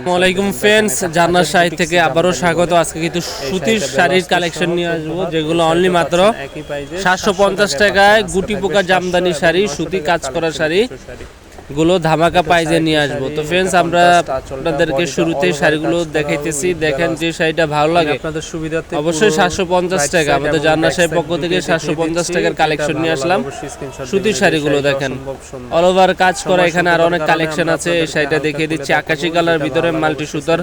আসসালামাইকুম ফ্রেন্ডস, জান্নাত শাড়ি থেকে আবারও স্বাগত। আজকে কিন্তু সুতির শাড়ির কালেকশন নিয়ে আসবো, যেগুলো অনলি মাত্র 750 টাকায় গুটি পোকা জামদানি শাড়ি, সুতি কাজ করা শাড়ি গুলো ধামাকা প্রাইজে নিয়ে আসবো। তো ফ্রেন্ডস, আমরা আপনাদেরকে শুরুতেই শাড়িগুলো দেখাইতেছি। দেখেন যে শাড়িটা ভালো লাগে আপনাদের সুবিধার্থে অবশ্যই 750 টাকা। আমাদের জান্নাত শাড়ির পক্ষ থেকে 750 টাকার কালেকশন নিয়ে আসলাম। সুতির শাড়িগুলো দেখেন অল ওভার কাজ করা, এখানে আর অনেক কালেকশন আছে। এই শাড়িটা দেখিয়ে দিচ্ছি, আকাশি কালার ভিতরে মাল্টি সুতার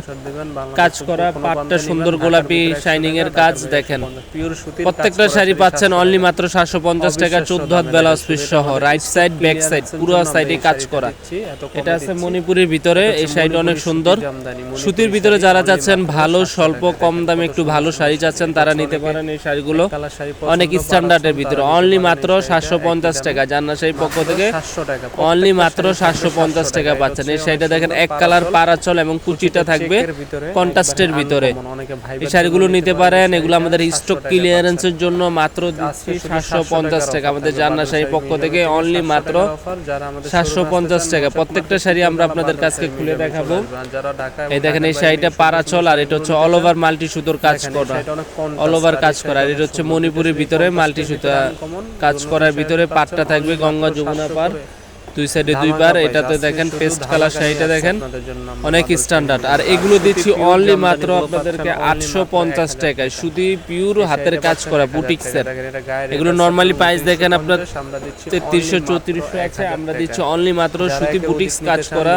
কাজ করা, পাটটা সুন্দর গোলাপি শাইনিং এর কাজ। দেখেন প্রত্যেকটা শাড়ি পাচ্ছেন অনলি মাত্র 750 টাকা, 14 হাত ব্লাউজ পিস সহ, রাইট সাইড ব্যাক সাইড পুরো সাইডে কাজ করা। এটা আছে মণিপুরের ভিতরে। এই শাড়িটা অনেক সুন্দর। সুতির ভিতরে যারা চাচ্ছেন ভালো স্বল্প কম দামে একটু ভালো শাড়ি চাচ্ছেন, তারা নিতে পারেন এই শাড়িগুলো। অনেক স্ট্যান্ডার্ডের ভিতরে অনলি মাত্র 750 টাকা। জান্নাত শাড়ির পক্ষ থেকে অনলি মাত্র 750 টাকা পাচ্ছেন। এই শাড়িটা দেখেন এক কালার পারাচল এবং কুচিটা থাকবে কন্ট্রাস্টের ভিতরে। এই শাড়িগুলো নিতে পারেন। এগুলো আমাদের স্টক ক্লিয়ারেন্সের জন্য মাত্র দিচ্ছি 750 টাকা। আমাদের জান্নাত শাড়ির পক্ষ থেকে অনলি মাত্র 750 টাকা। প্রত্যেকটা শাড়ি আমরা আপনাদের কাছে খুলে দেখাবো। এই দেখেন এই শাড়িটা পারাচল, আর এটা হচ্ছে অল ওভার মাল্টি সুতোর কাজ করা, অল ওভার কাজ করা। আর এটা হচ্ছে মণিপুরের ভিতরে মাল্টি সুতা কাজ করার ভিতরে পাটটা থাকবে গঙ্গা যমুনা পার, দুই সাইডে দুইবার। এটাতে দেখেন পেস্ট কালার শাড়িটা দেখেন অনেক স্ট্যান্ডার্ড। আর এগুলো দিচ্ছি অনলি মাত্র আপনাদেরকে 850 টাকায়, শুধু পিওর হাতের কাজ করা বুটিক্সের। এগুলো নরমালি প্রাইস দেখেন আপনার 3300 3400 আছে, আমরা দিচ্ছি অনলি মাত্র সুতি বুটিক্স কাজ করা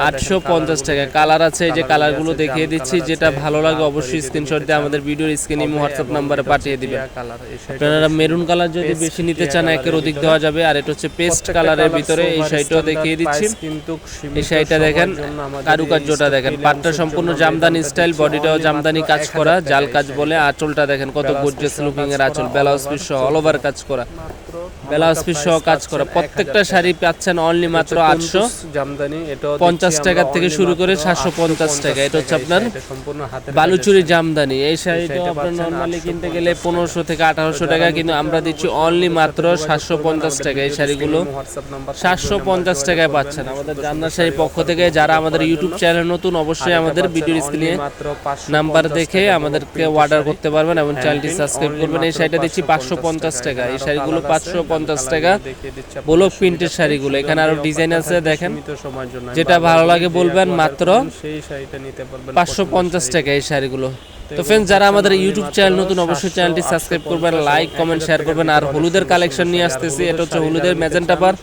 850 টাকা। কালার আছে, এই যে কালারগুলো দেখিয়ে দিচ্ছি। যেটা ভালো লাগে অবশ্যই স্ক্রিনশট দিয়ে আমাদের ভিডিওর স্ক্রিনে হোয়াটসঅ্যাপ নাম্বারে পাঠিয়ে দিবেন। আপনারা মেরুন কালার যদি বেশি নিতে চান একের অধিক দেওয়া যাবে। আর এটা হচ্ছে পেস্ট কালারের ভিতরে। এই শাড়িটাও দেখিয়ে দিচ্ছি। এই শাড়িটা দেখেন কারুকার্যটা দেখেন, পাটটা সম্পূর্ণ জামদানি স্টাইল, বডিটাও জামদানি কাজ করা, জাল কাজ বলে। আঁচলটা দেখেন কত গর্জিয়াস লুকিং এর আঁচল, ব্লাউজ পিস সহ অল ওভার কাজ করা, ব্লাউজ পিস সহ কাজ করা। প্রত্যেকটা শাড়ি পাচ্ছেন অনলি মাত্র 850 টাকা থেকে শুরু করে 750 টাকা। এটা হচ্ছে আপনার বালুচুরি জামদানি। এই শাড়িটা আপনার নরমালি কিনতে গেলে 1500 থেকে 1800 টাকা, কিন্তু আমরা দিচ্ছি অনলি মাত্র 750 টাকা। এই শাড়িগুলো 750 টাকায় পাচ্ছেন আমাদের জান্নাত শাড়ির পক্ষ থেকে। যারা আমাদের ইউটিউব চ্যানেল নতুন, অবশ্যই আমাদের ভিডিওর স্ক্রিনে নাম্বার দেখে আমাদেরকে অর্ডার করতে পারবেন এবং চ্যানেলটি সাবস্ক্রাইব করবেন। এই শাড়িটা দিচ্ছি 550 টাকা। এই শাড়িগুলো 550 টাকা, ব্লক প্রিন্টের শাড়িগুলো। এখানে আরো ডিজাইন আছে, দেখেন যেটা ভালো লাগে বলবেন। মাত্র 550 টাকা এই শাড়িগুলো। তো ফ্রেন্ডস, যারা আমাদের ইউটিউব চ্যানেল নতুন, অবশ্যই চ্যানেলটি সাবস্ক্রাইব করবেন, লাইক কমেন্ট শেয়ার করবেন। আর হলুদের কালেকশন নিয়ে আসতেছি। এটা হচ্ছে হলুদের ম্যাজেন্টা পার,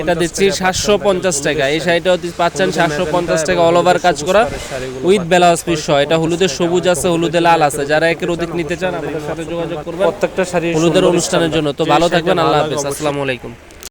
এটা দিচ্ছি 750 টাকা। এই শাড়িটাও পাচ্ছেন 750 টাকা, অল ওভার কাজ করা উইথ ব্লাউজ পিস সহ। এটা হলুদের সবুজ আছে, হলুদে লাল আছে। যারা একের অধিক নিতে চান আমাদের সাথে যোগাযোগ করবেন প্রত্যেকটা শাড়ি হলুদের অনুষ্ঠানের জন্য। তো ভালো থাকবেন, আল্লাহ হাফেজ, আসসালামু আলাইকুম।